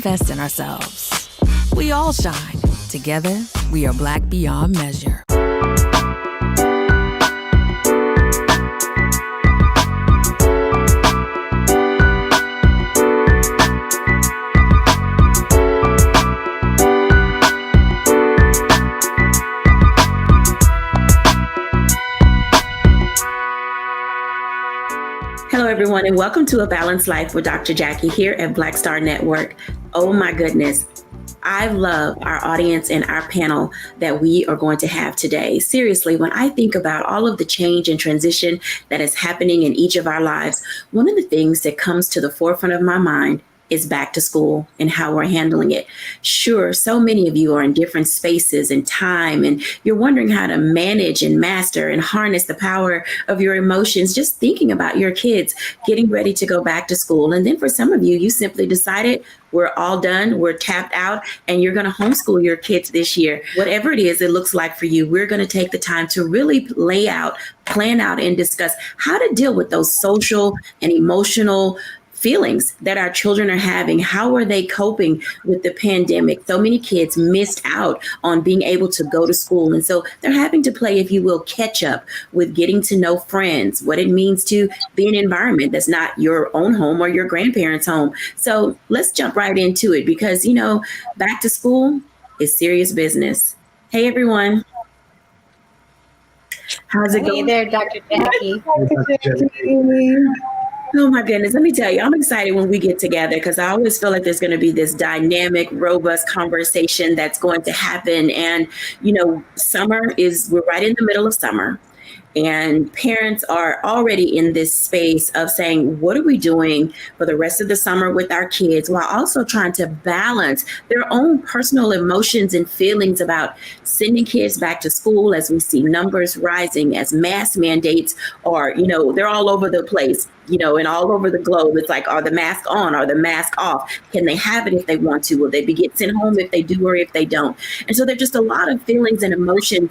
invest in ourselves. We all shine. Together, we are Black beyond measure. Hello, everyone, and welcome to A Balanced Life with Dr. Jacquie here at Black Star Network. Oh my goodness, I love our audience and our panel that we are going to have today. Seriously, when I think about all of the change and transition that is happening in each of our lives, one of the things that comes to the forefront of my mind is back to school and how we're handling it. Sure, so many of you are in different spaces and time, and you're wondering how to manage and master and harness the power of your emotions, just thinking about your kids getting ready to go back to school. And then for some of you, you simply decided we're all done, we're tapped out, and you're going to homeschool your kids this year. Whatever it is it looks like for you, we're going to take the time to really lay out, plan out, and discuss how to deal with those social and emotional feelings that our children are having. How are they coping with the pandemic? So many kids missed out on being able to go to school. And so they're having to play, if you will, catch up with getting to know friends, what it means to be in an environment that's not your own home or your grandparents' home. So let's jump right into it because, back to school is serious business. Hey, everyone. How's it going? Hey there, Dr. Jacquie. Oh my goodness, let me tell you, I'm excited when we get together because I always feel like there's going to be this dynamic, robust conversation that's going to happen. And, we're right in the middle of summer. And parents are already in this space of saying, what are we doing for the rest of the summer with our kids, while also trying to balance their own personal emotions and feelings about sending kids back to school as we see numbers rising, as mask mandates are, they're all over the place, and all over the globe. It's like, are the masks on? Are the masks off? Can they have it if they want to? Will they be get sent home if they do or if they don't? And so there's just a lot of feelings and emotions,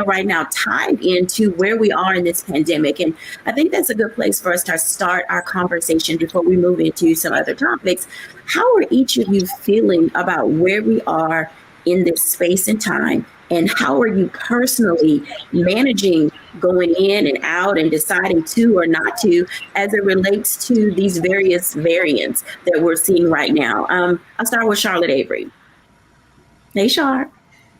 right now tied into where we are in this pandemic. And I think that's a good place for us to start our conversation before we move into some other topics. How are each of you feeling about where we are in this space and time? And how are you personally managing going in and out and deciding to or not to as it relates to these various variants that we're seeing right now? I'll start with Charlotte Avery. Hey, Char.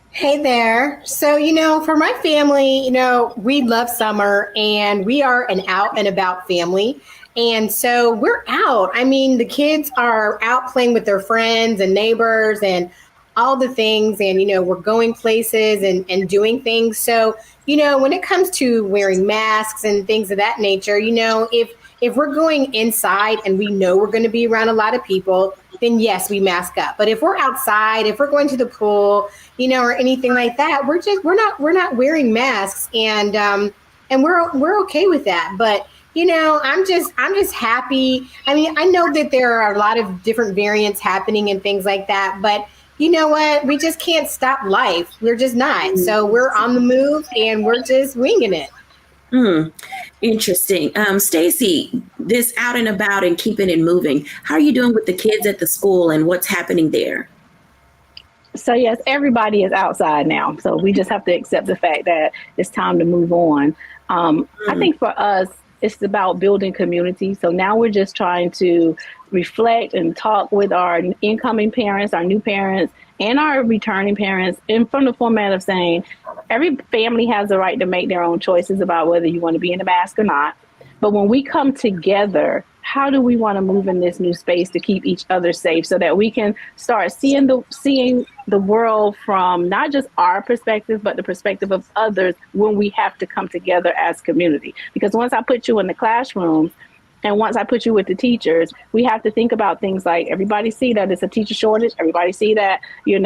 Hey there. So, for my family, we love summer and we are an out and about family. And so we're out. I mean, the kids are out playing with their friends and neighbors and all the things. And, we're going places and doing things. So, when it comes to wearing masks and things of that nature, if we're going inside and we know we're going to be around a lot of people, then yes, we mask up. But if we're outside, if we're going to the pool, or anything like that, we're not wearing masks, and we're okay with that. But I'm just happy. I mean, I know that there are a lot of different variants happening and things like that, but you know what? We just can't stop life. We're just not. So we're on the move and we're just winging it. Interesting. Stacy, this out and about and keeping it moving. How are you doing with the kids at the school and what's happening there? So yes, everybody is outside now. So we just have to accept the fact that it's time to move on. I think for us, it's about building community. So now we're just trying to reflect and talk with our incoming parents, our new parents, and our returning parents, and from the format of saying every family has the right to make their own choices about whether you want to be in a mask or not. But when we come together, how do we want to move in this new space to keep each other safe so that we can start seeing the world from not just our perspective, but the perspective of others when we have to come together as community? Because once I put you in the classroom, and once I put you with the teachers, we have to think about things like everybody see that it's a teacher shortage. Everybody see that, we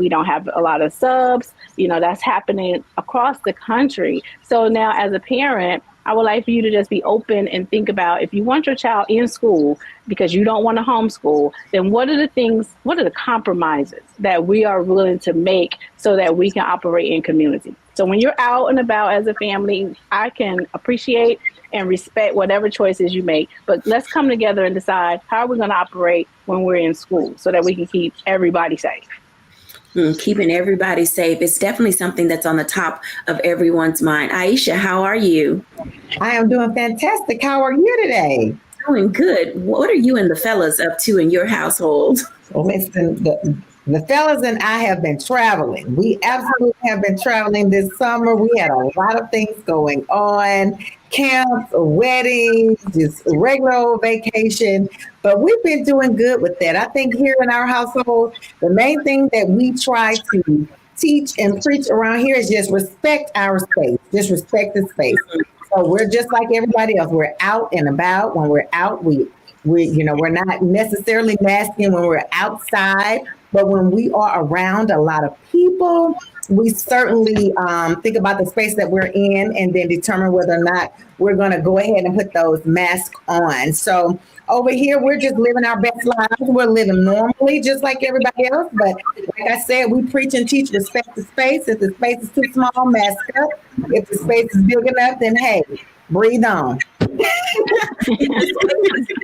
don't have a lot of subs, that's happening across the country. So now as a parent, I would like for you to just be open and think about if you want your child in school because you don't want to homeschool, then what are the compromises that we are willing to make so that we can operate in community? So when you're out and about as a family, I can appreciate and respect whatever choices you make. But let's come together and decide how we're going to operate when we're in school so that we can keep everybody safe. Keeping everybody safe. It's definitely something that's on the top of everyone's mind. Aisha, how are you? I am doing fantastic. How are you today? Doing good. What are you and the fellas up to in your household? Well, listen, the fellas and I have been traveling. We absolutely have been traveling this summer. We had a lot of things going on, camps, weddings, just regular old vacation. But we've been doing good with that. I think here in our household, the main thing that we try to teach and preach around here is just respect our space. Just respect the space. So we're just like everybody else. We're out and about. When we're out, we're not necessarily masking when we're outside, but when we are around a lot of people, we certainly think about the space that we're in and then determine whether or not we're going to go ahead and put those masks on. So over here, we're just living our best lives. We're living normally, just like everybody else. But like I said, we preach and teach respect the space. If the space is too small, mask up. If the space is big enough, then hey, breathe on.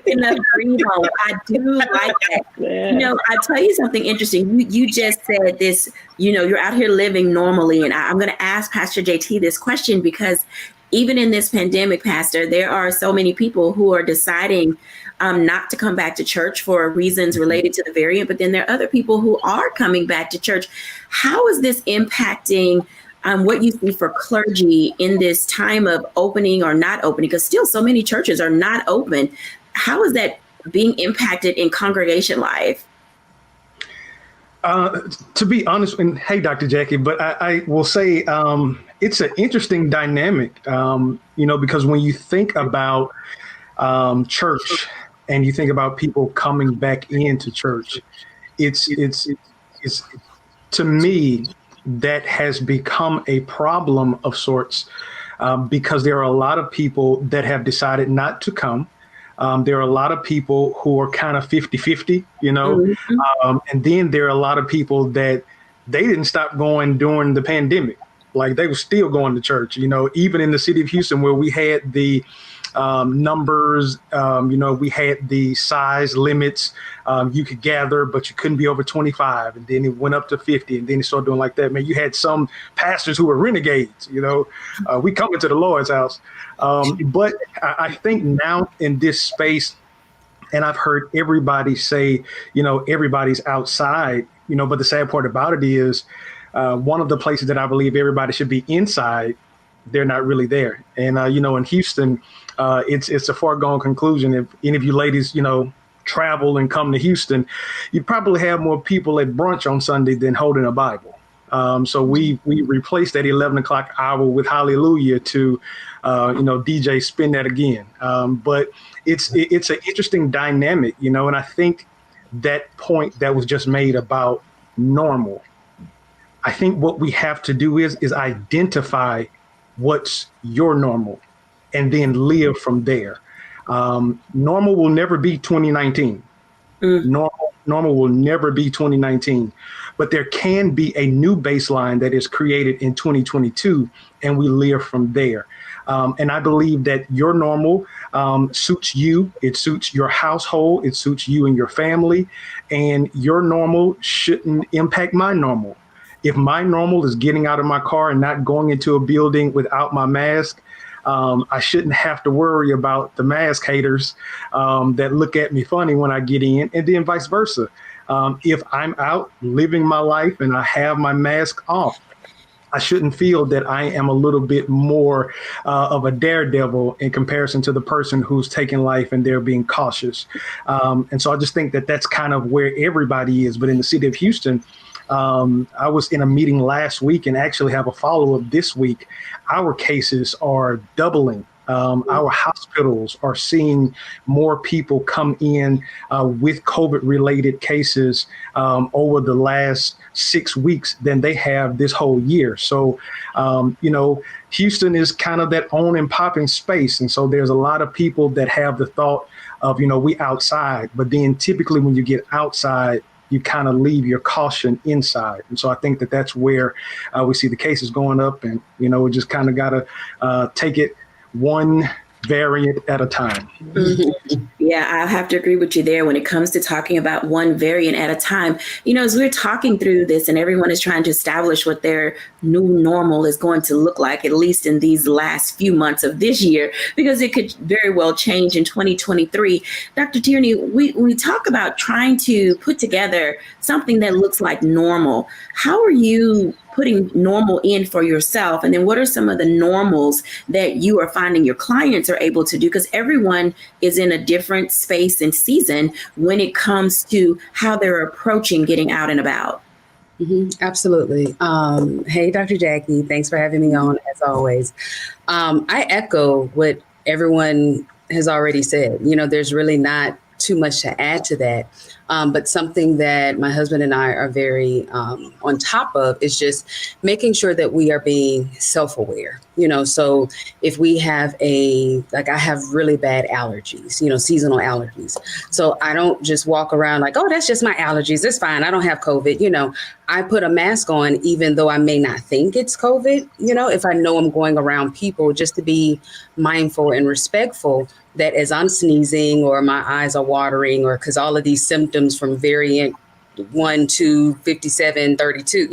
Enough breathe on. I do like that. Yeah. I'll tell you something interesting. You just said this, you're out here living normally. And I'm going to ask Pastor JT this question because even in this pandemic, Pastor, there are so many people who are deciding not to come back to church for reasons related to the variant. But then there are other people who are coming back to church. How is this impacting what you see for clergy in this time of opening or not opening? Because still so many churches are not open. How is that being impacted in congregation life? To be honest, and hey, Dr. Jacquie, but I will say it's an interesting dynamic, because when you think about church and you think about people coming back into church, it's to me, that has become a problem of sorts because there are a lot of people that have decided not to come. There are a lot of people who are kind of 50-50, and then there are a lot of people that they didn't stop going during the pandemic. Like they were still going to church, even in the city of Houston where we had the numbers, we had the size limits. You could gather, but you couldn't be over 25. And then it went up to 50. And then it started doing like that. Man, you had some pastors who were renegades, we come into the Lord's house. But I think now in this space, and I've heard everybody say, everybody's outside, but the sad part about it is one of the places that I believe everybody should be inside, they're not really there. And, in Houston, it's a foregone conclusion. If any of you ladies, travel and come to Houston, you probably have more people at brunch on Sunday than holding a Bible. So we replaced that 11 o'clock hour with Hallelujah to, DJ spin that again. But it's an interesting dynamic, and I think that point that was just made about normal, I think what we have to do is identify what's your normal and then live from there. Normal will never be 2019. Normal will never be 2019, but there can be a new baseline that is created in 2022 and we live from there. And I believe that your normal suits you. It suits your household. It suits you and your family, and your normal shouldn't impact my normal. If my normal is getting out of my car and not going into a building without my mask, I shouldn't have to worry about the mask haters that look at me funny when I get in, and then vice versa. If I'm out living my life and I have my mask off, I shouldn't feel that I am a little bit more of a daredevil in comparison to the person who's taking life and they're being cautious. And so I just think that that's kind of where everybody is. But in the city of Houston, I was in a meeting last week and actually have a follow-up this week. Our cases are doubling. Our hospitals are seeing more people come in with COVID-related cases over the last 6 weeks than they have this whole year. So, Houston is kind of that on and popping space. And so there's a lot of people that have the thought of, we outside. But then typically when you get outside, you kind of leave your caution inside. And so I think that that's where we see the cases going up, and, we just kind of got to take it one variant at a time. Mm-hmm. Yeah, I have to agree with you there when it comes to talking about one variant at a time. As we're talking through this and everyone is trying to establish what their new normal is going to look like, at least in these last few months of this year, because it could very well change in 2023. Dr. Tierney, we talk about trying to put together something that looks like normal. How are you putting normal in for yourself? And then what are some of the normals that you are finding your clients are able to do? Because everyone is in a different space and season when it comes to how they're approaching getting out and about. Mm-hmm, absolutely. Hey, Dr. Jackie, thanks for having me on as always. I echo what everyone has already said. There's really not too much to add to that. But something that my husband and I are very on top of is just making sure that we are being self-aware. So if we have I have really bad allergies, seasonal allergies. So I don't just walk around like, oh, that's just my allergies. It's fine. I don't have COVID. I put a mask on, even though I may not think it's COVID, if I know I'm going around people, just to be mindful and respectful that as I'm sneezing or my eyes are watering, or because all of these symptoms from variant 1 to 57, 32,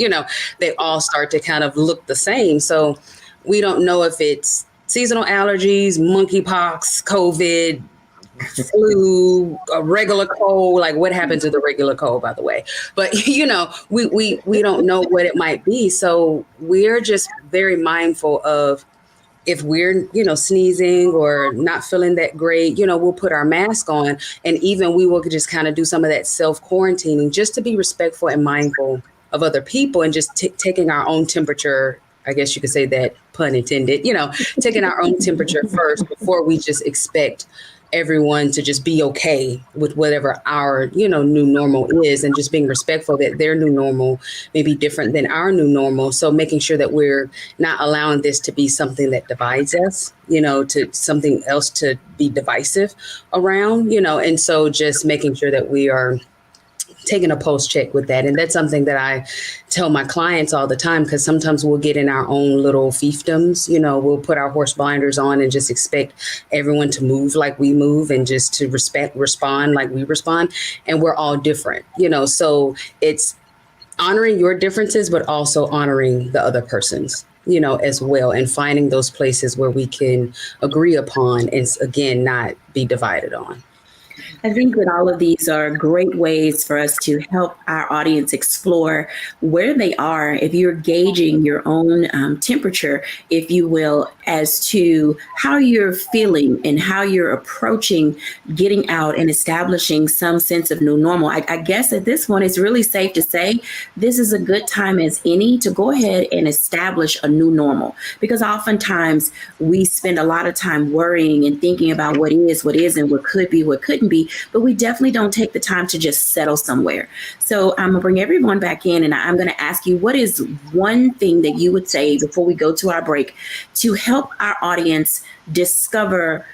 they all start to kind of look the same. So we don't know if it's seasonal allergies, monkeypox, COVID, flu, a regular cold, like what happened to the regular cold, by the way. But, we don't know what it might be. So we're just very mindful of, if we're, sneezing or not feeling that great, we'll put our mask on, and even we will just kind of do some of that self-quarantining just to be respectful and mindful of other people, and just taking our own temperature. I guess you could say that, pun intended, taking our own temperature first before we just expect everyone to just be okay with whatever our, new normal is, and just being respectful that their new normal may be different than our new normal. So making sure that we're not allowing this to be something that divides us, to something else to be divisive around, and so just making sure that we are taking a pulse check with that. And that's something that I tell my clients all the time, because sometimes we'll get in our own little fiefdoms, we'll put our horse blinders on and just expect everyone to move like we move, and just to respond like we respond. And we're all different, so it's honoring your differences, but also honoring the other person's, as well, and finding those places where we can agree upon and, again, not be divided on. I think that all of these are great ways for us to help our audience explore where they are. If you're gauging your own temperature, if you will, as to how you're feeling and how you're approaching getting out and establishing some sense of new normal. I guess at this point, it's really safe to say this is a good time as any to go ahead and establish a new normal, because oftentimes we spend a lot of time worrying and thinking about what is, what isn't, what could be, what couldn't be, but we definitely don't take the time to just settle somewhere. So I'm gonna bring everyone back in, and I'm gonna ask you, what is one thing that you would say before we go to our break to help our audience discover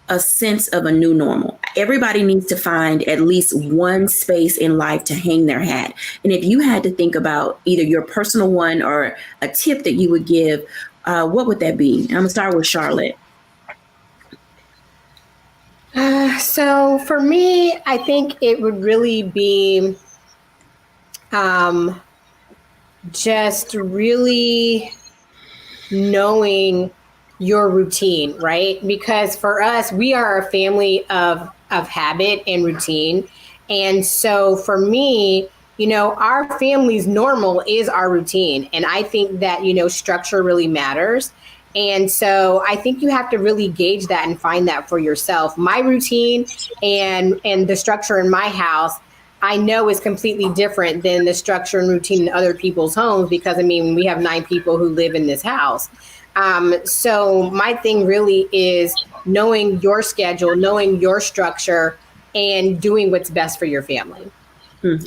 a sense of a new normal? Everybody needs to find at least one space in life to hang their hat. And if you had to think about either your personal one or a tip that you would give, what would that be? I'm gonna start with Charlotte. So for me, I think it would really be just really knowing your routine, right? Because for us, we are a family of habit and routine. And so for me, our family's normal is our routine. And I think that, structure really matters. And so I think you have to really gauge that and find that for yourself. My routine and the structure in my house, I know is completely different than the structure and routine in other people's homes, because we have 9 people who live in this house. So my thing really is knowing your schedule, knowing your structure, and doing what's best for your family.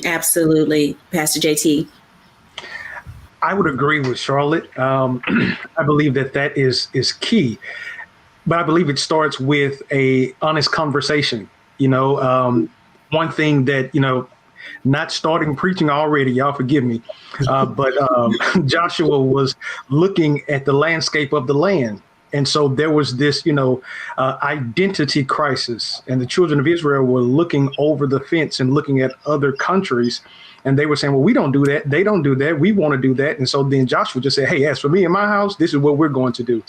Absolutely. Pastor JT. I would agree with Charlotte. I believe that is key, but I believe it starts with a honest conversation. One thing that, not starting preaching already. Y'all forgive me. But Joshua was looking at the landscape of the land. And so there was this, identity crisis. And the children of Israel were looking over the fence and looking at other countries. And they were saying, well, we don't do that. They don't do that. We want to do that. And so then Joshua just said, hey, as for me and my house, this is what we're going to do.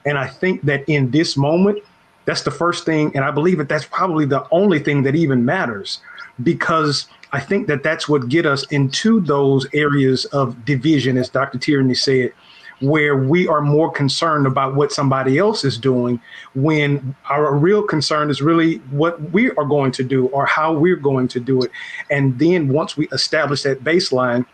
And I think that in this moment, that's the first thing. And I believe that that's probably the only thing that even matters, because I think that that's what get us into those areas of division, as Dr. Tierney said, where we are more concerned about what somebody else is doing when our real concern is really what we are going to do or how we're going to do it. And then once we establish that baseline,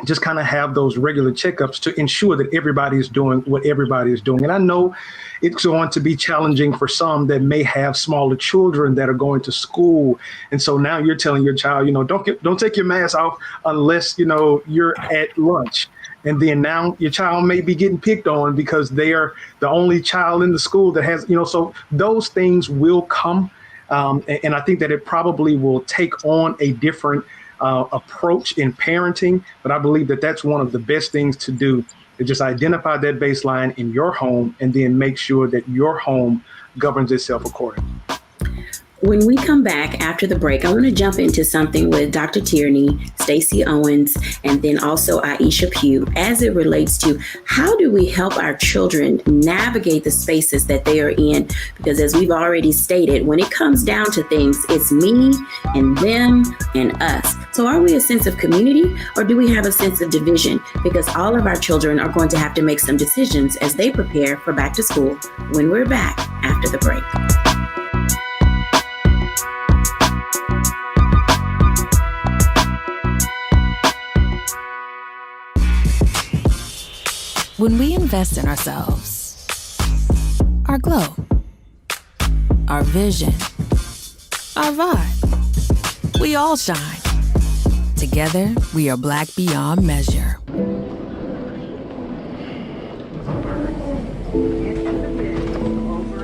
just kind of have those regular checkups to ensure that everybody is doing what everybody is doing. And I know it's going to be challenging for some that may have smaller children that are going to school. And so now you're telling your child, don't take your mask off unless, you're at lunch. And then now your child may be getting picked on because they are the only child in the school that has, so those things will come. And I think that it probably will take on a different approach in parenting. But I believe that that's one of the best things to do, is just identify that baseline in your home and then make sure that your home governs itself accordingly. When we come back after the break, I want to jump into something with Dr. Tierney, Stacey Owens, and then also Aisha Pugh, as it relates to how do we help our children navigate the spaces that they are in? Because as we've already stated, when it comes down to things, it's me and them and us. So are we a sense of community, or do we have a sense of division? Because all of our children are going to have to make some decisions as they prepare for back to school when we're back after the break. When we invest in ourselves, our glow, our vision, our vibe, we all shine. Together, we are black beyond measure. Over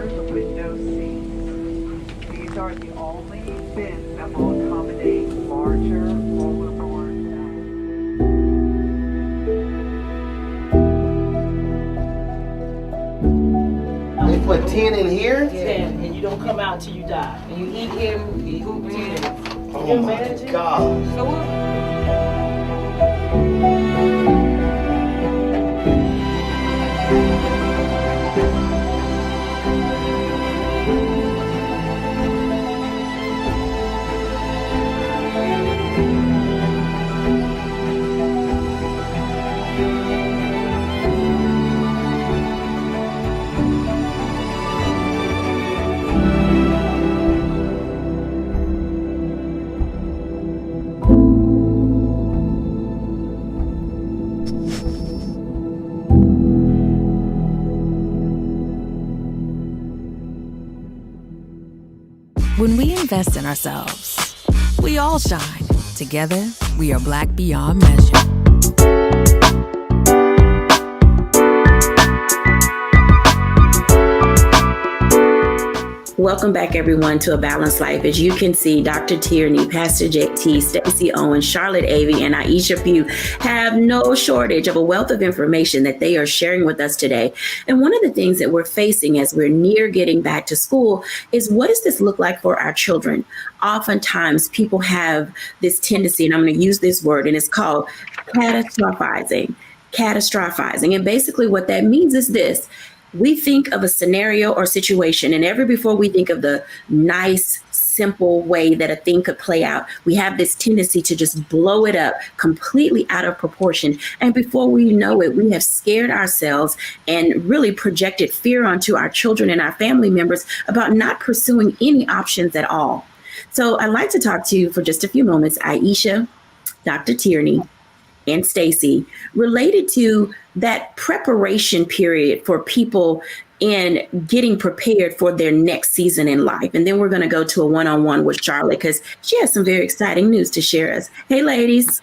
the window seats. These are the only bins that will accommodate larger rollerboards. They put 10 in here? 10, and you don't come out till you die. And you eat him, you hoop 10. Oh my God. When we invest in ourselves, we all shine. Together, we are black beyond measure. Welcome back, everyone, to A Balanced Life. As you can see, Dr. Tierney, Pastor Jacquie, Stacey Owens, Charlotte Avey, and Aisha Pugh have no shortage of a wealth of information that they are sharing with us today. And one of the things that we're facing as we're near getting back to school is, what does this look like for our children? Oftentimes, people have this tendency, and I'm going to use this word, and it's called catastrophizing. And basically what that means is this. We think of a scenario or situation, and before we think of the nice, simple way that a thing could play out, we have this tendency to just blow it up completely out of proportion. And before we know it, we have scared ourselves and really projected fear onto our children and our family members about not pursuing any options at all. So I'd like to talk to you for just a few moments, Aisha, Dr. Tierney, and Stacey, related to that preparation period for people in getting prepared for their next season in life. And then we're going to go to a one-on-one with Charlotte, because she has some very exciting news to share us. Hey, ladies.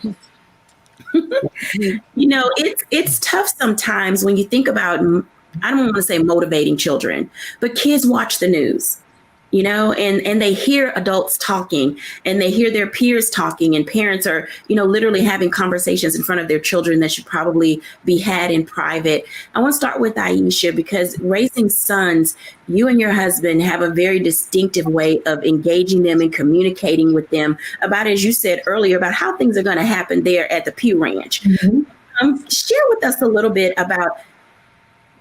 It's tough sometimes when you think about, I don't want to say motivating children, but kids watch the news. and they hear adults talking and they hear their peers talking, and parents are, literally having conversations in front of their children that should probably be had in private. I want to start with Aisha, because raising sons, you and your husband have a very distinctive way of engaging them and communicating with them about, as you said earlier, about how things are going to happen there at the Pew Ranch. Mm-hmm. Share with us a little bit about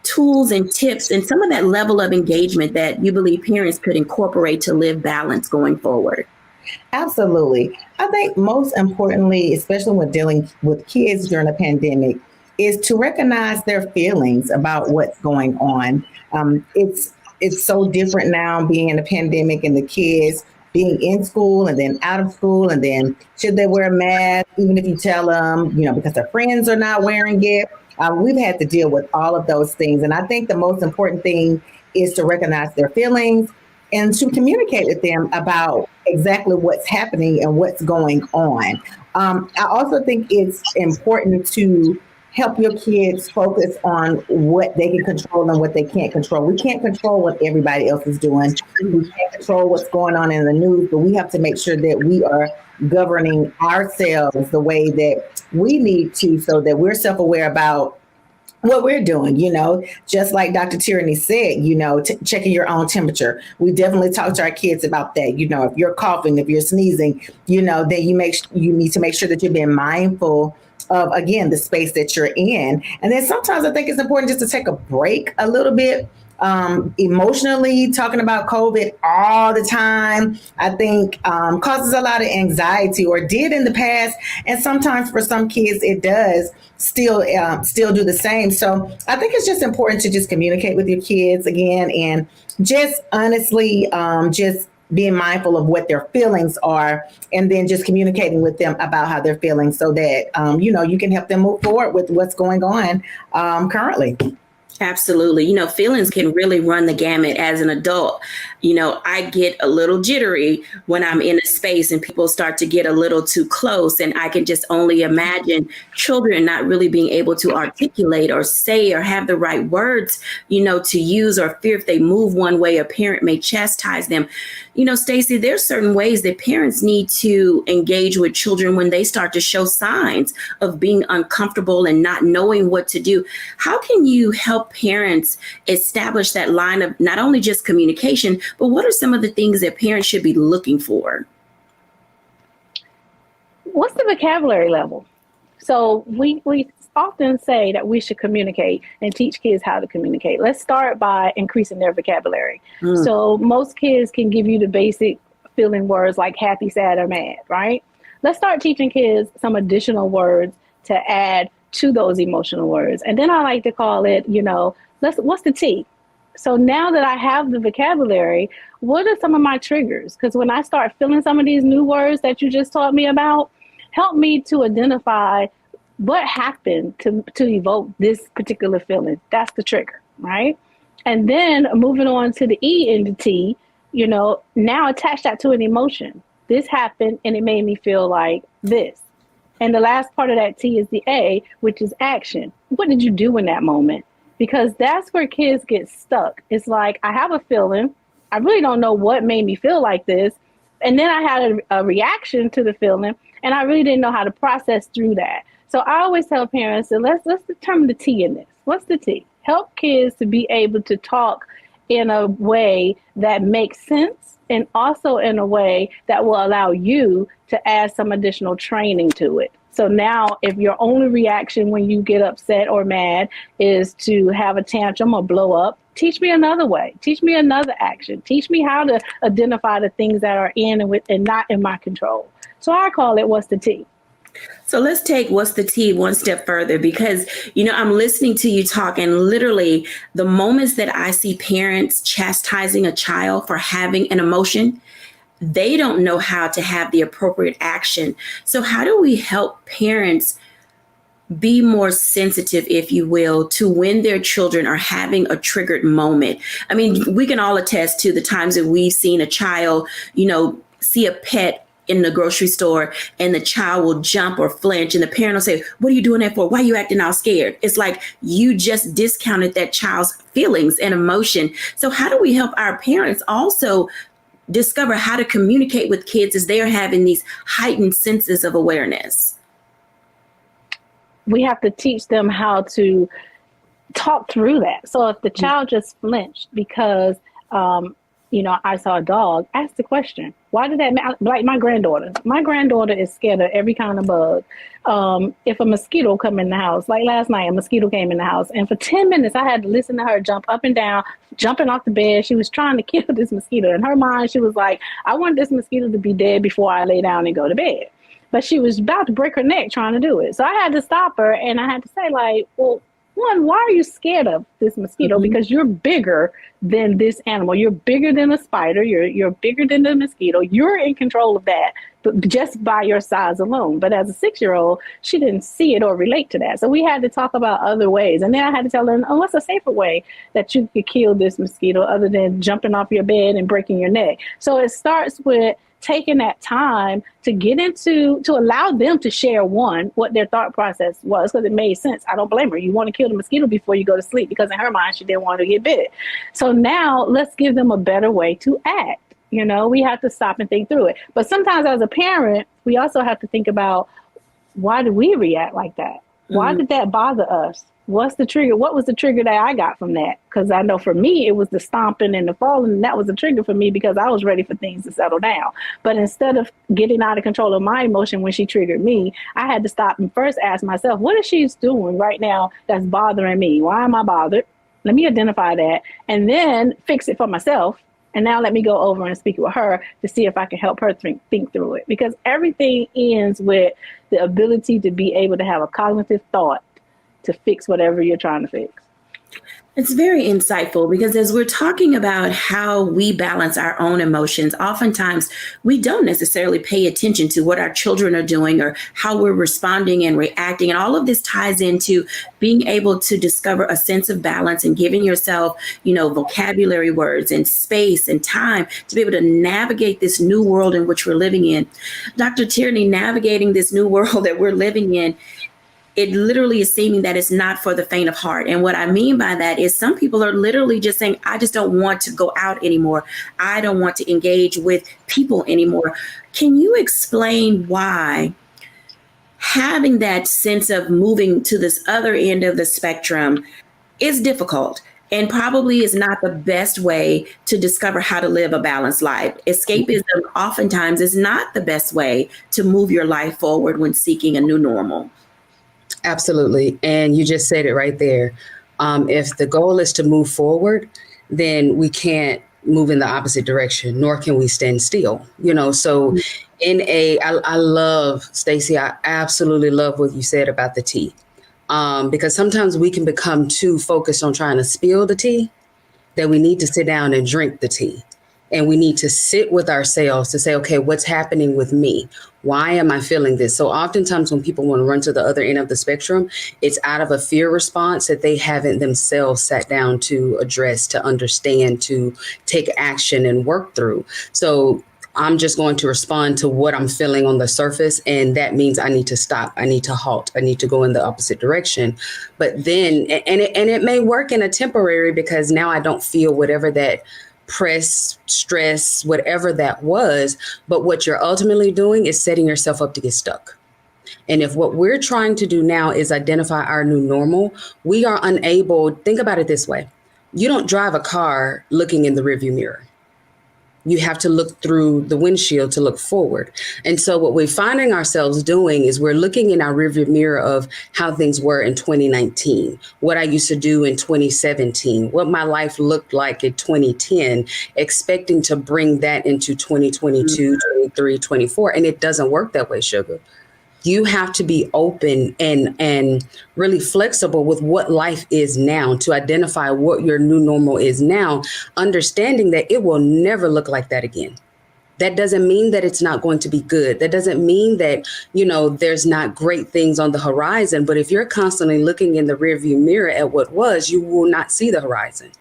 tools and tips and some of that level of engagement that you believe parents could incorporate to live balance going forward. Absolutely. I think most importantly, especially when dealing with kids during a pandemic, is to recognize their feelings about what's going on. It's so different now being in a pandemic and the kids being in school and then out of school, and then should they wear a mask, even if you tell them, because their friends are not wearing it. We've had to deal with all of those things. And I think the most important thing is to recognize their feelings and to communicate with them about exactly what's happening and what's going on. I also think it's important to help your kids focus on what they can control and what they can't control. We can't control what everybody else is doing. We can't control what's going on in the news, but we have to make sure that we are governing ourselves the way that we need to, so that we're self-aware about what we're doing, just like Dr. Tierney said, checking your own temperature. We definitely talk to our kids about that. If you're coughing, if you're sneezing, then you need to make sure that you're being mindful of, again, the space that you're in. And then sometimes I think it's important just to take a break a little bit. Emotionally, talking about COVID all the time, I think causes a lot of anxiety, or did in the past. And sometimes for some kids, it does still do the same. So I think it's just important to just communicate with your kids again, and just honestly, just being mindful of what their feelings are, and then just communicating with them about how they're feeling, so that, you can help them move forward with what's going on currently. Absolutely. Feelings can really run the gamut as an adult. I get a little jittery when I'm in a space and people start to get a little too close. And I can just only imagine children not really being able to articulate or say or have the right words, to use, or fear if they move one way, a parent may chastise them. Stacey, there's certain ways that parents need to engage with children when they start to show signs of being uncomfortable and not knowing what to do. How can you help parents establish that line of not only just communication, but what are some of the things that parents should be looking for? What's the vocabulary level? So we often say that we should communicate and teach kids how to communicate. Let's start by increasing their vocabulary. So most kids can give you the basic feeling words like happy, sad, or mad, right? Let's start teaching kids some additional words to add to those emotional words. And then I like to call it, what's the T? So now that I have the vocabulary, what are some of my triggers? Because when I start feeling some of these new words that you just taught me about, help me to identify what happened to evoke this particular feeling. That's the trigger, right? And then moving on to the E and the T, now attach that to an emotion. This happened and it made me feel like this. And the last part of that T is the A, which is action. What did you do in that moment? Because that's where kids get stuck. It's like, I have a feeling. I really don't know what made me feel like this. And then I had a reaction to the feeling, and I really didn't know how to process through that. So I always tell parents that let's determine the T in this. What's the T? Help kids to be able to talk in a way that makes sense, and also in a way that will allow you to add some additional training to it. So now if your only reaction when you get upset or mad is to have a tantrum or blow up, teach me another way. Teach me another action. Teach me how to identify the things that are in and not in my control. So I call it what's the T. So let's take what's the T one step further, because, I'm listening to you talk, and literally the moments that I see parents chastising a child for having an emotion, they don't know how to have the appropriate action. So how do we help parents be more sensitive, if you will, to when their children are having a triggered moment? I mean, we can all attest to the times that we've seen a child, see a pet in the grocery store, and the child will jump or flinch, and the parent will say, what are you doing that for? Why are you acting all scared? It's like you just discounted that child's feelings and emotion. So how do we help our parents also discover how to communicate with kids as they are having these heightened senses of awareness? We have to teach them how to talk through that. So if the child just flinched because, I saw a dog, ask the question, why did that matter? Like my granddaughter is scared of every kind of bug. If a mosquito come in the house, like last night, a mosquito came in the house, and for 10 minutes, I had to listen to her jump up and down, jumping off the bed. She was trying to kill this mosquito. In her mind, she was like, I want this mosquito to be dead before I lay down and go to bed. But she was about to break her neck trying to do it. So I had to stop her, and I had to say, like, well, one, why are you scared of this mosquito? Because you're bigger than this animal. You're bigger than a spider. You're bigger than the mosquito. You're in control of that, but just by your size alone. But as a 6-year-old, she didn't see it or relate to that. So we had to talk about other ways. And then I had to tell her, oh, what's a safer way that you could kill this mosquito other than jumping off your bed and breaking your neck? So it starts with taking that time to get into, to allow them to share what their thought process was, because it made sense. I don't blame her. You want to kill the mosquito before you go to sleep, because in her mind, she didn't want to get bit. So now let's give them a better way to act. We have to stop and think through it. But sometimes as a parent, we also have to think about, why do we react like that? Why did that bother us? What's the trigger? What was the trigger that I got from that? Because I know for me, it was the stomping and the falling. And that was a trigger for me because I was ready for things to settle down. But instead of getting out of control of my emotion when she triggered me, I had to stop and first ask myself, what is she doing right now that's bothering me? Why am I bothered? Let me identify that and then fix it for myself. And now let me go over and speak with her to see if I can help her think through it. Because everything ends with the ability to be able to have a cognitive thought to fix whatever you're trying to fix. It's very insightful, because as we're talking about how we balance our own emotions, oftentimes we don't necessarily pay attention to what our children are doing or how we're responding and reacting. And all of this ties into being able to discover a sense of balance and giving yourself, vocabulary words and space and time to be able to navigate this new world in which we're living in. Dr. Tierney, navigating this new world that we're living in, it literally is seeming that it's not for the faint of heart. And what I mean by that is some people are literally just saying, I just don't want to go out anymore. I don't want to engage with people anymore. Can you explain why having that sense of moving to this other end of the spectrum is difficult and probably is not the best way to discover how to live a balanced life? Escapism oftentimes is not the best way to move your life forward when seeking a new normal. Absolutely. And you just said it right there. If the goal is to move forward, then we can't move in the opposite direction, nor can we stand still. So I love, Stacey, I absolutely love what you said about the tea. Because sometimes we can become too focused on trying to spill the tea that we need to sit down and drink the tea. And we need to sit with ourselves to say, okay, what's happening with me? Why am I feeling this? So oftentimes when people want to run to the other end of the spectrum, it's out of a fear response that they haven't themselves sat down to address, to understand, to take action and work through. So I'm just going to respond to what I'm feeling on the surface. And that means I need to stop. I need to halt. I need to go in the opposite direction. But then, and it may work in a temporary, because now I don't feel whatever that press, stress, whatever that was. But what you're ultimately doing is setting yourself up to get stuck. And if what we're trying to do now is identify our new normal, we are unable. Think about it this way. You don't drive a car looking in the rearview mirror. You have to look through the windshield to look forward. And so what we're finding ourselves doing is we're looking in our rearview mirror of how things were in 2019, what I used to do in 2017, what my life looked like in 2010, expecting to bring that into 2022, 23, 24. And it doesn't work that way, sugar. You have to be open and really flexible with what life is now to identify what your new normal is now, understanding that it will never look like that again. That doesn't mean that it's not going to be good. That doesn't mean that, there's not great things on the horizon. But if you're constantly looking in the rearview mirror at what was, you will not see the horizon.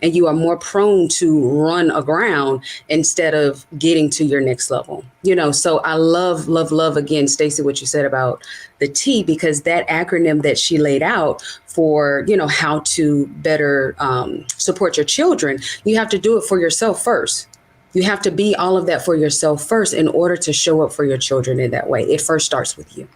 And you are more prone to run aground instead of getting to your next level. So I love again, Stacey, what you said about the T, because that acronym that she laid out for, how to better support your children, you have to do it for yourself first. you have to be all of that for yourself first in order to show up for your children in that way. It first starts with you.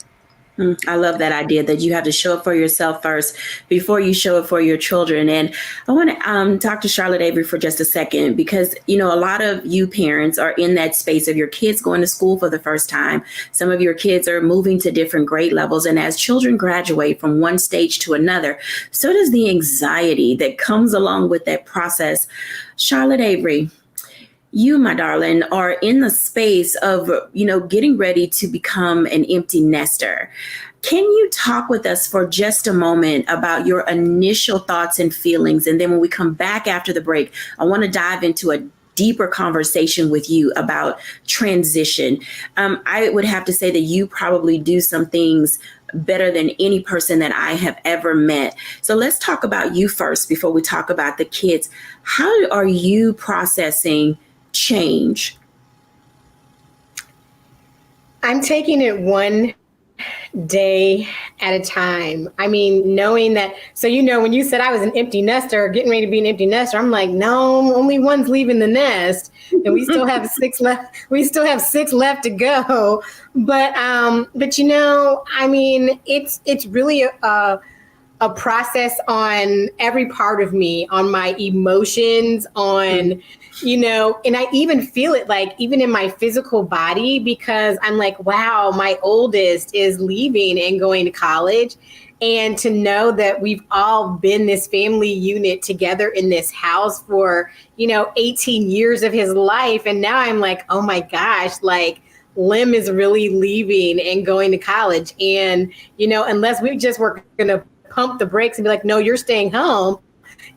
I love that idea that you have to show up for yourself first before you show up for your children. And I want to talk to Charlotte Avery for just a second, because, you know, a lot of you parents are in that space of your kids going to school for the first time. Some of your kids are moving to different grade levels. And as children graduate from one stage to another, so does the anxiety that comes along with that process. Charlotte Avery, you, my darling, are in the space of, you know, getting ready to become an empty nester. Can you talk with us for just a moment about your initial thoughts and feelings? And then when we come back after the break, I want to dive into a deeper conversation with you about transition. I would have to say that you probably do some things better than any person that I have ever met. So let's talk about you first before we talk about the kids. How are you processing change? I'm taking it one day at a time. I mean, knowing that, so, you know, when you said I was an empty nester, getting ready to be an empty nester, I'm like, no, only one's leaving the nest, and we still have 6 left. We still have 6 left to go. But you know, I mean, it's really a process on every part of me, on my emotions, on, you know, and I even feel it like even in my physical body, because I'm like, wow, my oldest is leaving and going to college. And to know that we've all been this family unit together in this house for, you know, 18 years of his life. And now I'm like, oh my gosh, like Lim is really leaving and going to college. And, you know, unless we just were going to pump the brakes and be like, no, you're staying home,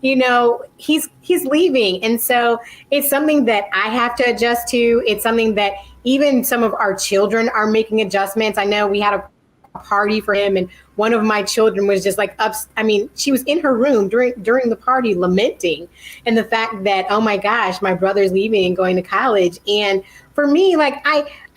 you know, he's leaving. And so it's something that I have to adjust to. It's something that even some of our children are making adjustments. I know we had a party for him, and one of my children was just like she was in her room during the party lamenting, and the fact that, oh my gosh, my brother's leaving and going to college. And for me, like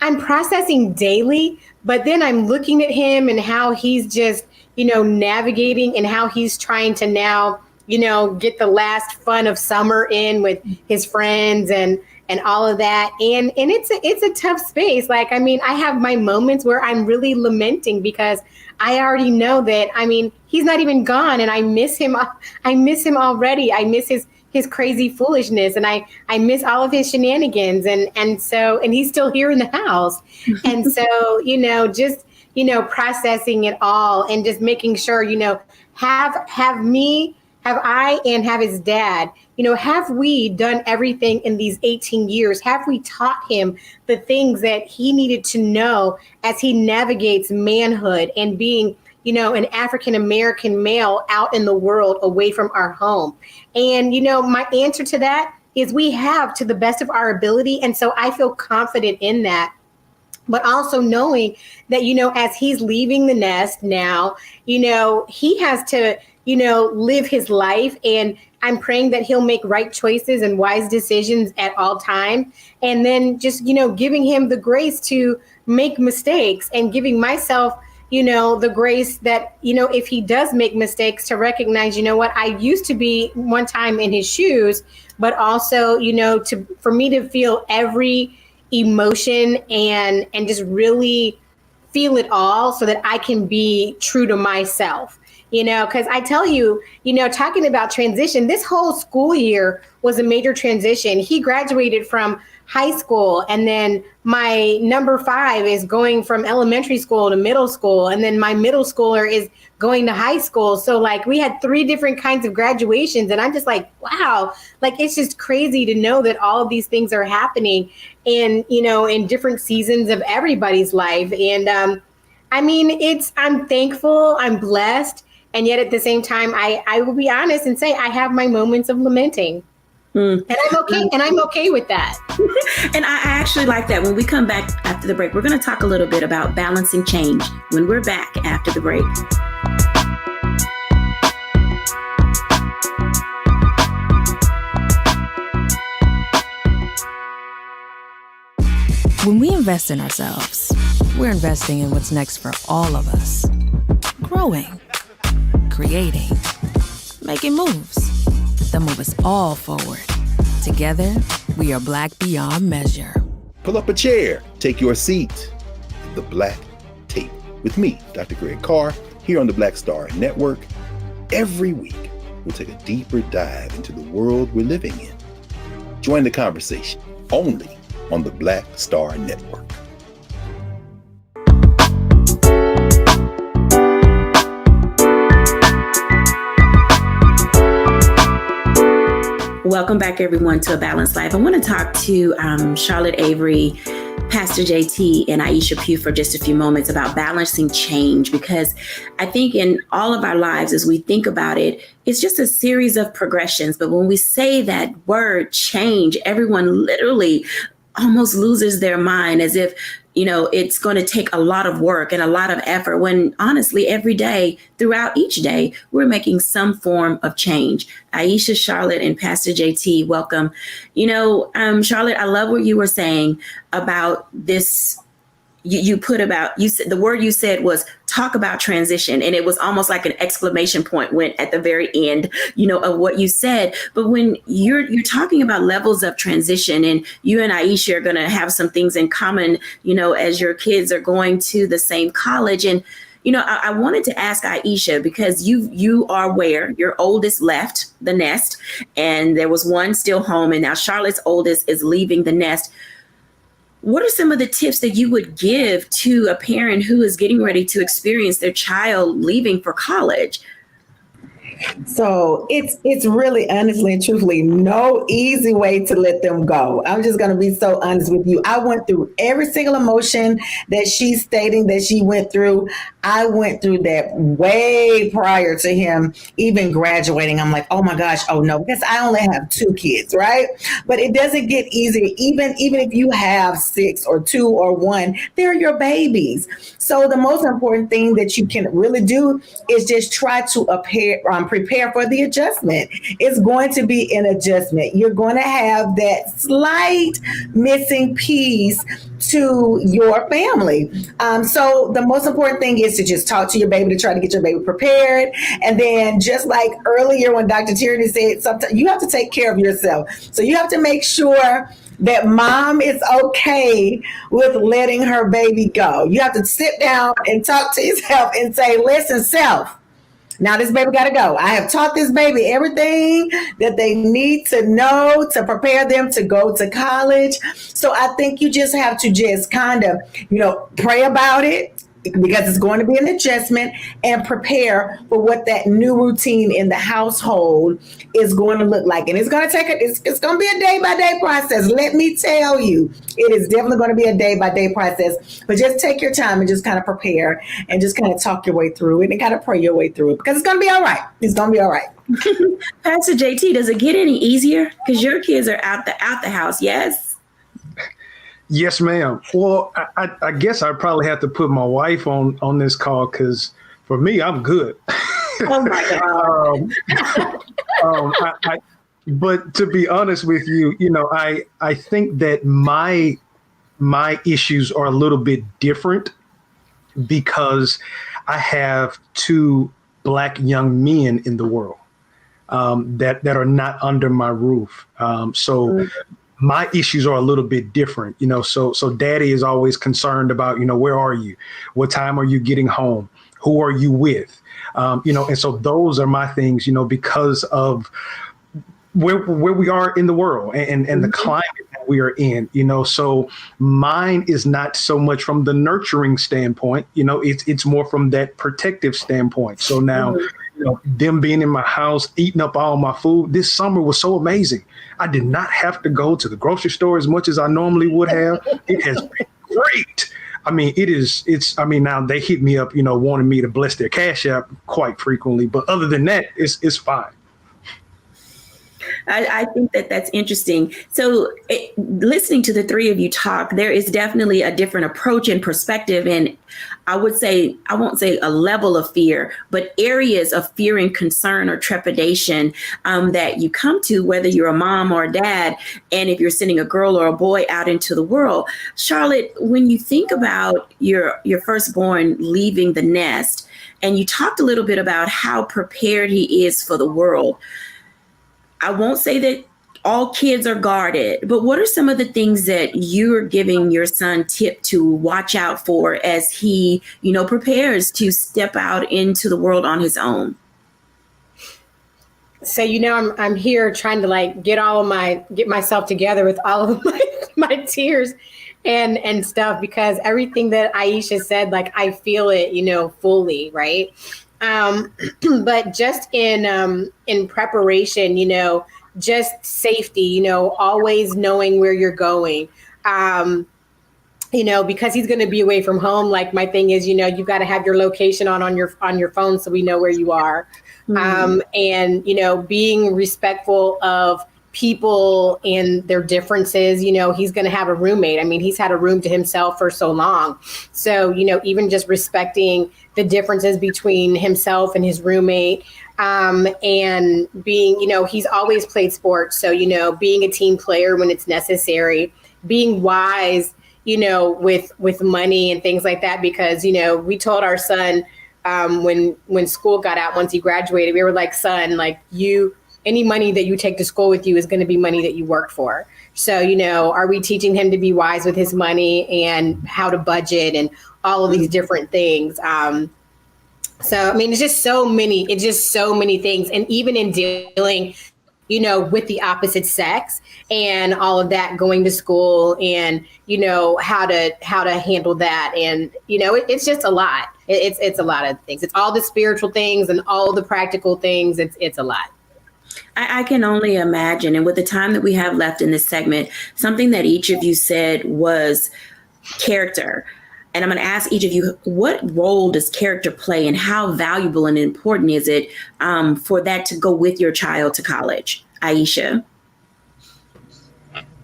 I'm processing daily, but then I'm looking at him and how he's just, you know, navigating, and how he's trying to now, you know, get the last fun of summer in with his friends and all of that. And it's a tough space. Like, I mean, I have my moments where I'm really lamenting because I already know that, I mean, he's not even gone, and I miss him. I miss him already. I miss his crazy foolishness, and I miss all of his shenanigans. And he's still here in the house. And so, you know, just, you know, processing it all and just making sure, you know, have I and have his dad, you know, have we done everything in these 18 years? Have we taught him the things that he needed to know as he navigates manhood and being, you know, an African-American male out in the world away from our home? And, you know, my answer to that is we have, to the best of our ability. And so I feel confident in that. But also knowing that, you know, as he's leaving the nest now, you know, he has to, you know, live his life. And I'm praying that he'll make right choices and wise decisions at all times. And then just, you know, giving him the grace to make mistakes, and giving myself, you know, the grace that, you know, if he does make mistakes, to recognize, you know what, I used to be one time in his shoes, but also, you know, for me to feel every emotion and just really feel it all, so that I can be true to myself. You know, because I tell you, you know, talking about transition, this whole school year was a major transition. He graduated from high school, and then my number 5 is going from elementary school to middle school, and then my middle schooler is going to high school. So like we had 3 different kinds of graduations, and I'm just like, wow, like it's just crazy to know that all of these things are happening in, you know, in different seasons of everybody's life. And I mean, I'm thankful, I'm blessed. And yet at the same time, I will be honest and say I have my moments of lamenting. And I'm okay. And I'm okay with that. And I actually like that. When we come back after the break, we're going to talk a little bit about balancing change when we're back after the break. When we invest in ourselves, we're investing in what's next for all of us. Growing, creating, making moves that move us all forward. Together, We are Black beyond measure. Pull up a chair, take your seat. The Black Tape with me, Dr. Greg Carr, here on the Black Star Network. Every week, we'll take a deeper dive into the world we're living in. Join the conversation only on the Black Star Network. Welcome back, everyone, to A Balanced Life. I want to talk to Charlotte Avery, Pastor JT, and Aisha Pugh for just a few moments about balancing change, because I think in all of our lives, as we think about it, it's just a series of progressions. But when we say that word change, everyone literally almost loses their mind, as if, you know, it's going to take a lot of work and a lot of effort, when honestly, every day, throughout each day, we're making some form of change. Aisha, Charlotte, and Pastor JT, welcome. You know, Charlotte, I love what you were saying about this. You said the word you said was talk about transition, and it was almost like an exclamation point went at the very end, you know, of what you said. But when you're talking about levels of transition, and you and Aisha are going to have some things in common, you know, as your kids are going to the same college. And, you know, I wanted to ask Aisha, because you are where your oldest left the nest, and there was one still home, and now Charlotte's oldest is leaving the nest. What are some of the tips that you would give to a parent who is getting ready to experience their child leaving for college? So it's really, honestly and truthfully, no easy way to let them go. I'm just going to be so honest with you. I went through every single emotion that she's stating that she went through. I went through that way prior to him even graduating. I'm like, oh my gosh, oh no, because I only have 2 kids, right? But it doesn't get easier. Even if you have 6 or 2 or 1, they're your babies. So the most important thing that you can really do is just try to prepare for the adjustment. It's going to be an adjustment. You're going to have that slight missing piece to your family. So the most important thing is to just talk to your baby, to try to get your baby prepared. And then, just like earlier when Dr. Tierney said, sometimes you have to take care of yourself. So you have to make sure that mom is okay with letting her baby go. You have to sit down and talk to yourself and say, listen, self, now this baby got to go. I have taught this baby everything that they need to know to prepare them to go to college. So I think you just have to just kind of, you know, pray about it, because it's going to be an adjustment, and prepare for what that new routine in the household is going to look like. And it's going to take it's going to be a day-by-day process. Let me tell you, it is definitely going to be a day-by-day process. But just take your time and just kind of prepare and just kind of talk your way through it and kind of pray your way through it, because it's going to be all right. It's going to be all right. Pastor JT, does it get any easier? Because your kids are out the house, yes? Yes, ma'am. Well, I guess I probably have to put my wife on this call, because for me, I'm good. Oh my God. But to be honest with you, you know, I think that my issues are a little bit different, because I have 2 Black young men in the world that are not under my roof. My issues are a little bit different, you know, so daddy is always concerned about, you know, where are you? What time are you getting home? Who are you with? You know, and so those are my things, you know, because of where we are in the world and the climate that we are in, you know. So mine is not so much from the nurturing standpoint, you know, it's more from that protective standpoint. So now, you know, them being in my house, eating up all my food, this summer was so amazing. I did not have to go to the grocery store as much as I normally would have. It has been great. I mean, now they hit me up, you know, wanting me to bless their Cash App quite frequently. But other than that, it's fine. I think that's interesting. So listening to the 3 of you talk, there is definitely a different approach and perspective. And I won't say a level of fear, but areas of fear and concern or trepidation that you come to, whether you're a mom or a dad, and if you're sending a girl or a boy out into the world. Charlotte, when you think about your firstborn leaving the nest, and you talked a little bit about how prepared he is for the world, I won't say that all kids are guarded, but what are some of the things that you're giving your son tip to watch out for as he, prepares to step out into the world on his own? So, I'm here trying to get myself together with all of my tears and stuff, because everything that Aisha said, I feel it, fully. Right. But just in preparation, just safety, always knowing where you're going, because he's going to be away from home. My thing is, you've got to have your location on your phone so we know where you are. Mm-hmm. And, being respectful of people and their differences. He's going to have a roommate. I mean, he's had a room to himself for so long. So, even just respecting the differences between himself and his roommate, and being, he's always played sports. So, being a team player when it's necessary, being wise, with money and things like that, because, we told our son, when school got out, once he graduated, we were like, son, any money that you take to school with you is going to be money that you worked for. So, are we teaching him to be wise with his money and how to budget and all of these different things? So, I mean, it's just so many things. And even in dealing, with the opposite sex and all of that, going to school and, how to handle that. And, it's just a lot. It's a lot of things. It's all the spiritual things and all the practical things. It's a lot. I can only imagine. And with the time that we have left in this segment, something that each of you said was character. And I'm going to ask each of you, what role does character play and how valuable and important is it for that to go with your child to college? Aisha?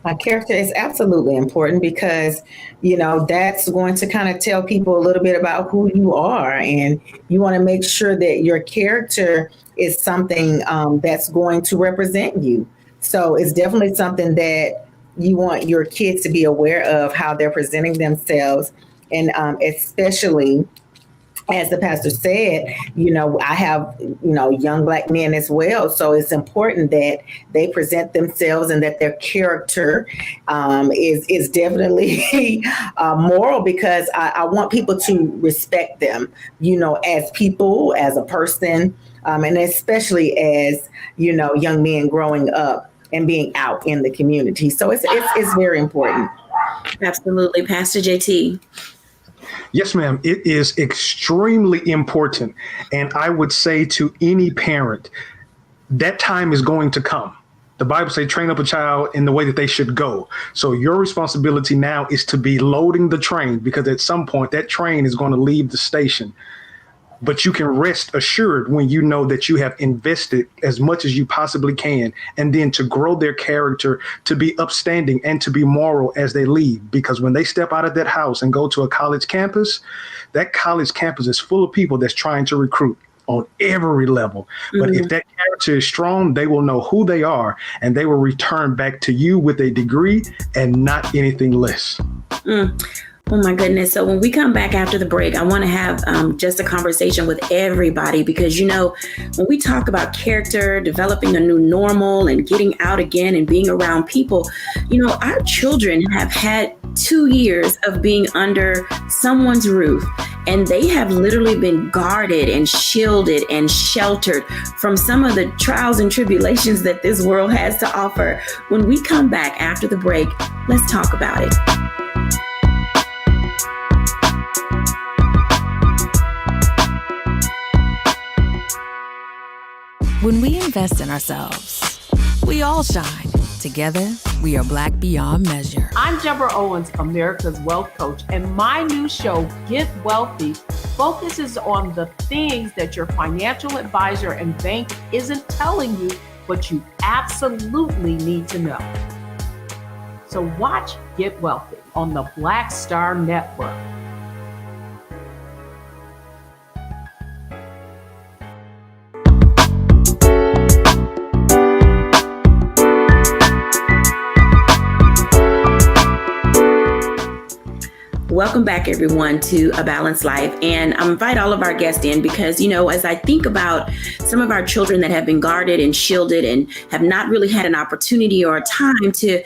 My character is absolutely important because, that's going to kind of tell people a little bit about who you are. And you want to make sure that your character is something that's going to represent you. So it's definitely something that you want your kids to be aware of, how they're presenting themselves. And especially, as the pastor said, I have, young Black men as well. So it's important that they present themselves and that their character is definitely moral, because I want people to respect them, as people, as a person, and especially as, young men growing up and being out in the community. So it's very important. Absolutely. Pastor JT. Yes, ma'am. It is extremely important. And I would say to any parent, that time is going to come. The Bible says, train up a child in the way that they should go. So your responsibility now is to be loading the train, because at some point that train is going to leave the station. But you can rest assured when you know that you have invested as much as you possibly can, and then to grow their character to be upstanding and to be moral as they leave. Because when they step out of that house and go to a college campus, that college campus is full of people that's trying to recruit on every level. But if that character is strong, they will know who they are, and they will return back to you with a degree and not anything less. Oh, my goodness. So when we come back after the break, I want to have just a conversation with everybody, because, when we talk about character, developing a new normal and getting out again and being around people, our children have had 2 years of being under someone's roof, and they have literally been guarded and shielded and sheltered from some of the trials and tribulations that this world has to offer. When we come back after the break, let's talk about it. When we invest in ourselves, we all shine. Together, we are Black beyond measure. I'm Deborah Owens, America's Wealth Coach, and my new show, Get Wealthy, focuses on the things that your financial advisor and bank isn't telling you, but you absolutely need to know. So watch Get Wealthy on the Black Star Network. Welcome back, everyone, to A Balanced Life. And I invite all of our guests in because, as I think about some of our children that have been guarded and shielded and have not really had an opportunity or a time to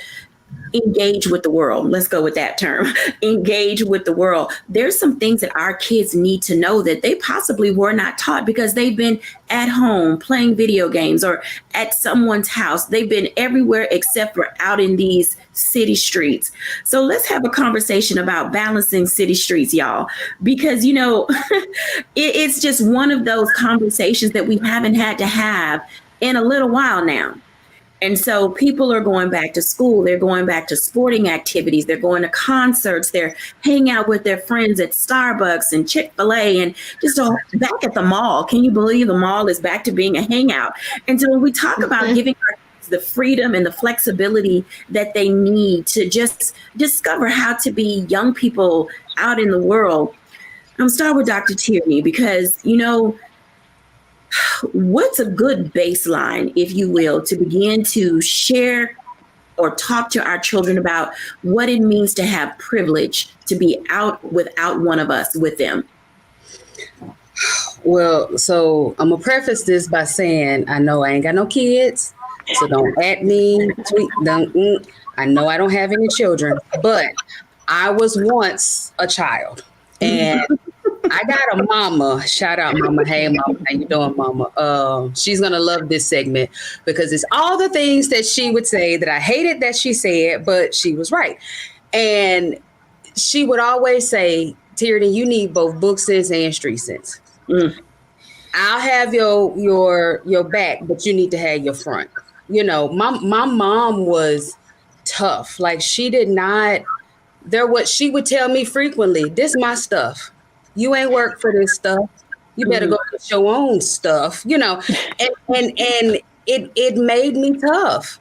engage with the world. Let's go with that term. Engage with the world. There's some things that our kids need to know that they possibly were not taught because they've been at home playing video games or at someone's house. They've been everywhere except for out in these city streets. So let's have a conversation about balancing city streets, y'all, because, it's just one of those conversations that we haven't had to have in a little while now. And so people are going back to school. They're going back to sporting activities. They're going to concerts. They're hanging out with their friends at Starbucks and Chick-fil-A and just back at the mall. Can you believe the mall is back to being a hangout? And so when we talk about giving our kids the freedom and the flexibility that they need to just discover how to be young people out in the world, I'm going to start with Dr. Tierney because, what's a good baseline, if you will, to begin to share or talk to our children about what it means to have privilege, to be out without one of us with them? Well, so I'm going to preface this by saying, I know I ain't got no kids, so don't at me, tweet, I know I don't have any children, but I was once a child. And I got a mama. Shout out, mama. Hey, mama. How you doing, mama? She's going to love this segment because it's all the things that she would say that I hated that she said, but she was right. And she would always say, Tierney, you need both book sense and street sense. I'll have your back, but you need to have your front. My mom was tough. Like she did not, what she would tell me frequently, this my stuff. You ain't work for this stuff. You better go get your own stuff, and it made me tough.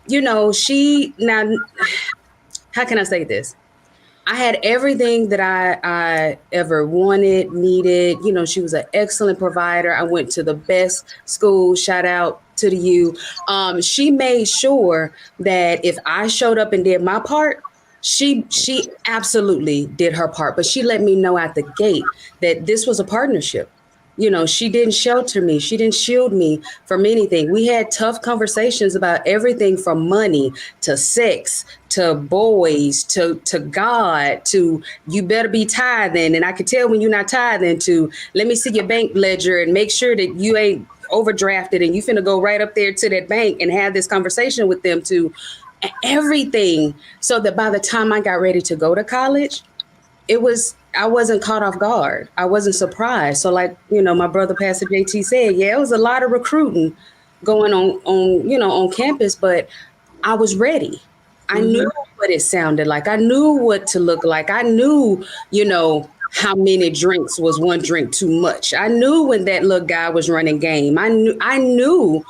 Now, how can I say this? I had everything that I ever wanted, needed. She was an excellent provider. I went to the best school. Shout out to the U. She made sure that if I showed up and did my part, she absolutely did her part, but she let me know at the gate that this was a partnership. She didn't shelter me. She didn't shield me from anything. We had tough conversations about everything from money to sex, to boys, to God, to you better be tithing. And I could tell when you're not tithing, to let me see your bank ledger and make sure that you ain't overdrafted and you finna go right up there to that bank and have this conversation with them, to everything, so that by the time I got ready to go to college, I wasn't caught off guard. I wasn't surprised. So like, my brother, Pastor JT said, it was a lot of recruiting going on campus, but I was ready. I knew what it sounded like. I knew what to look like. I knew, how many drinks was one drink too much. I knew when that little guy was running game. I knew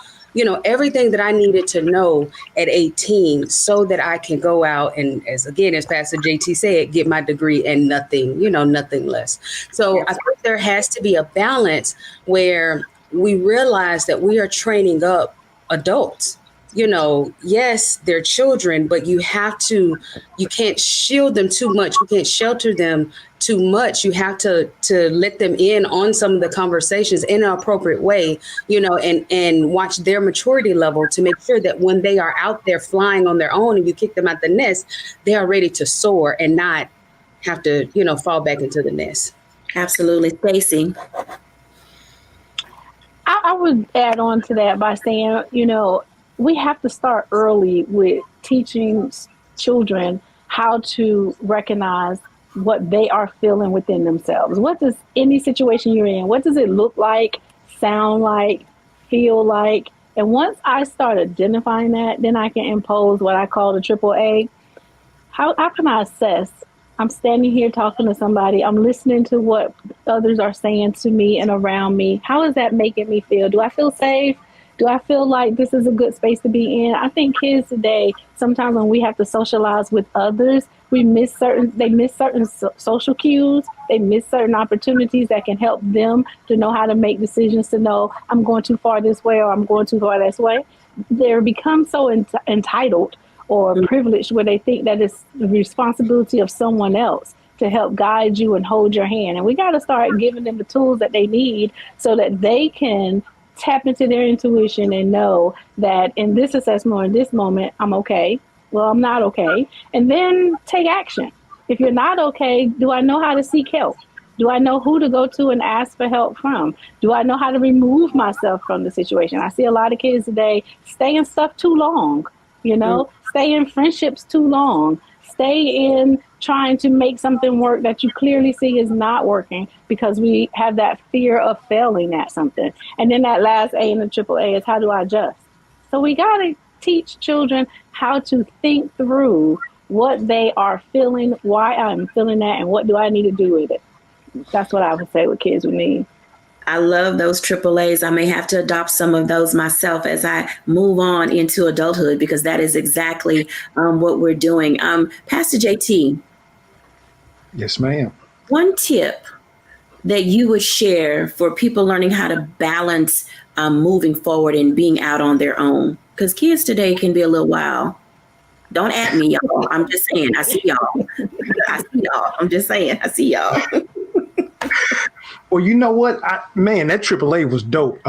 everything that I needed to know at 18 so that I can go out and, as Pastor JT said, get my degree and nothing less. So I think there has to be a balance where we realize that we are training up adults. Yes, they're children, but you can't shield them too much. You can't shelter them too much. You have to let them in on some of the conversations in an appropriate way, and watch their maturity level to make sure that when they are out there flying on their own and you kick them out the nest, they are ready to soar and not have to, fall back into the nest. Absolutely. Stacey. I would add on to that by saying, we have to start early with teaching children how to recognize what they are feeling within themselves. What does any situation you're in, what does it look like, sound like, feel like? And once I start identifying that, then I can impose what I call the AAA. How can I assess? I'm standing here talking to somebody. I'm listening to what others are saying to me and around me. How is that making me feel? Do I feel safe? Do I feel like this is a good space to be in? I think kids today, sometimes when we have to socialize with others, they miss certain social cues. They miss certain opportunities that can help them to know how to make decisions, to know I'm going too far this way or I'm going too far this way. They become so entitled or privileged where they think that it's the responsibility of someone else to help guide you and hold your hand. And we got to start giving them the tools that they need so that they can tap into their intuition and know that in this assessment or in this moment, I'm okay. Well, I'm not okay. And then take action. If you're not okay, do I know how to seek help? Do I know who to go to and ask for help from? Do I know how to remove myself from the situation? I see a lot of kids today stay in stuff too long, stay in friendships too long, stay in trying to make something work that you clearly see is not working because we have that fear of failing at something. And then that last A in the AAA is, how do I adjust? So we got to teach children how to think through what they are feeling, why I'm feeling that, and what do I need to do with it. That's what I would say with kids with needs. I love those AAAs. I may have to adopt some of those myself as I move on into adulthood, because that is exactly what we're doing. Pastor JT. Yes, ma'am. One tip that you would share for people learning how to balance moving forward and being out on their own, because kids today can be a little wild. Don't at me, y'all. I'm just saying, I see y'all. I'm just saying, I see y'all. Well, you know what? That AAA was dope.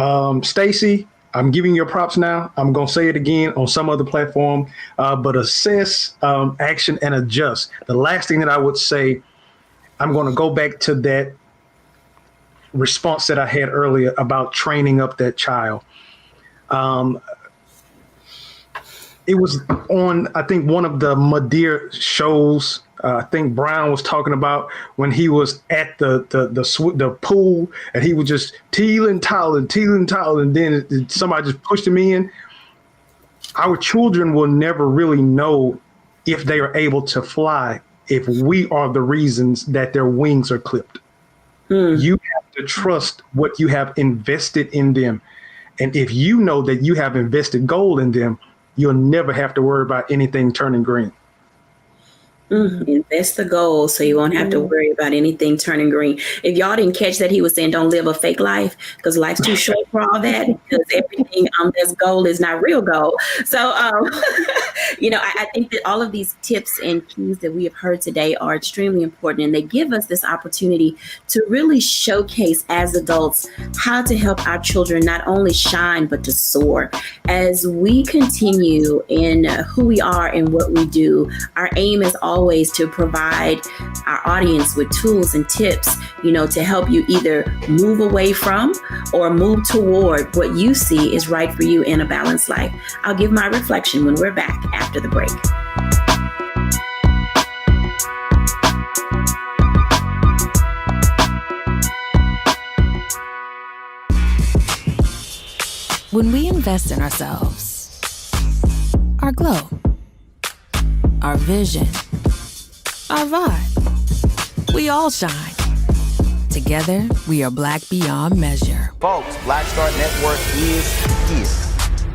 Stacy, I'm giving you props now. I'm going to say it again on some other platform, but assess, action, and adjust. The last thing that I would say, I'm going to go back to that response that I had earlier about training up that child. It was on, I think, one of the Madeira shows. I think Brown was talking about when he was at the pool and he was just teeling, toweling, and then somebody just pushed him in. Our children will never really know if they are able to fly if we are the reasons that their wings are clipped. You have to trust what you have invested in them. And if you know that you have invested gold in them, you'll never have to worry about anything turning green. Invest the goal so you won't have to worry about anything turning green. If y'all didn't catch that, he was saying don't live a fake life, because life's too short for all that, because everything that's gold is not real gold. So, I think that all of these tips and keys that we have heard today are extremely important, and they give us this opportunity to really showcase as adults how to help our children not only shine, but to soar. As we continue in who we are and what we do, our aim is always to provide our audience with tools and tips, to help you either move away from or move toward what you see is right for you in a balanced life. I'll give my reflection when we're back after the break. When we invest in ourselves, our glow, our vision, our vibe, we all shine. Together, we are Black beyond measure. Folks, Black Star Network is here.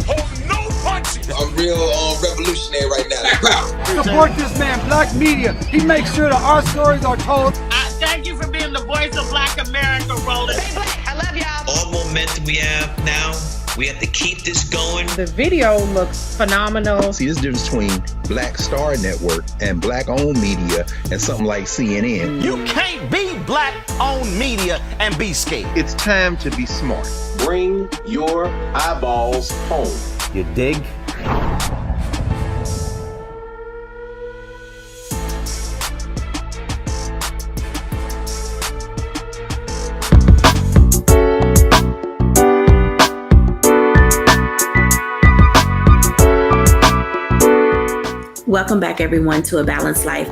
Oh, no punches! I'm real revolutionary right now. Support this man, Black Media. He makes sure that our stories are told. Thank you for being the voice of Black America, Roland. Stay black. I love y'all. All momentum we have now. We have to keep this going. The video looks phenomenal. See, there's a difference between Black Star Network and Black-owned media and something like CNN. You can't be Black-owned media and be scared. It's time to be smart. Bring your eyeballs home. You dig? Welcome back, everyone, to A Balanced Life.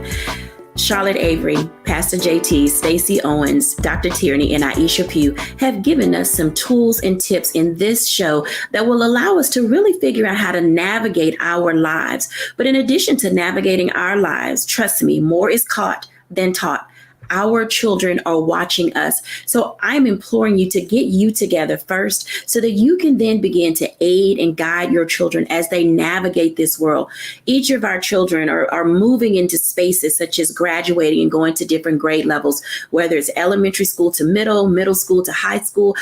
Charlotte Avery, Pastor JT, Stacey Owens, Dr. Tierney, and Aisha Pugh have given us some tools and tips in this show that will allow us to really figure out how to navigate our lives. But in addition to navigating our lives, trust me, more is caught than taught. our children are watching us. So I'm imploring you to get you together first so that you can then begin to aid and guide your children as they navigate this world. Each of our children are moving into spaces such as graduating and going to different grade levels, whether it's elementary school to middle school to high school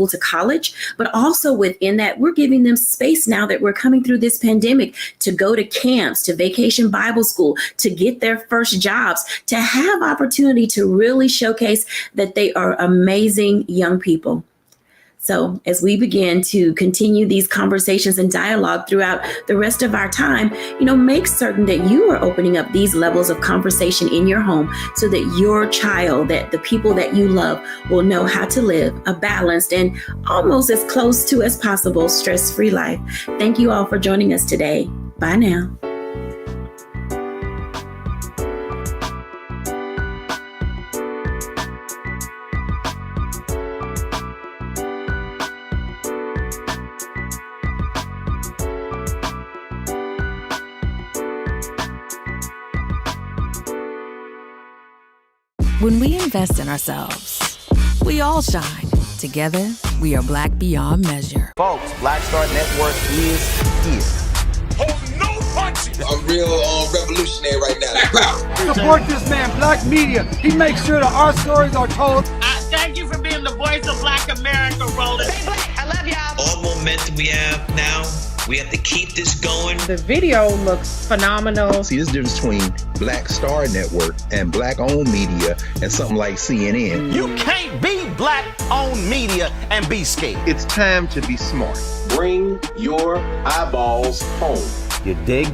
to college. But also within that, we're giving them space now that we're coming through this pandemic to go to camps, to vacation Bible school, to get their first jobs, to have opportunity to really showcase that they are amazing young people. So as we begin to continue these conversations and dialogue throughout the rest of our time, make certain that you are opening up these levels of conversation in your home so that your child, that the people that you love will know how to live a balanced and almost as close to as possible stress-free life. Thank you all for joining us today. Bye now. When we invest in ourselves, we all shine. Together, we are Black beyond measure. Folks, Black Star Network is here. Oh, no punches! I'm real revolutionary right now. Support this man, Black Media. He makes sure that our stories are told. Thank you for being the voice of Black America, Roland. Stay black. I love y'all. All momentum we have now, we have to keep this going. The video looks phenomenal. See, there's a difference between Black Star Network and Black-owned media and something like CNN. You can't be Black-owned media and be scared. It's time to be smart. Bring your eyeballs home. You dig?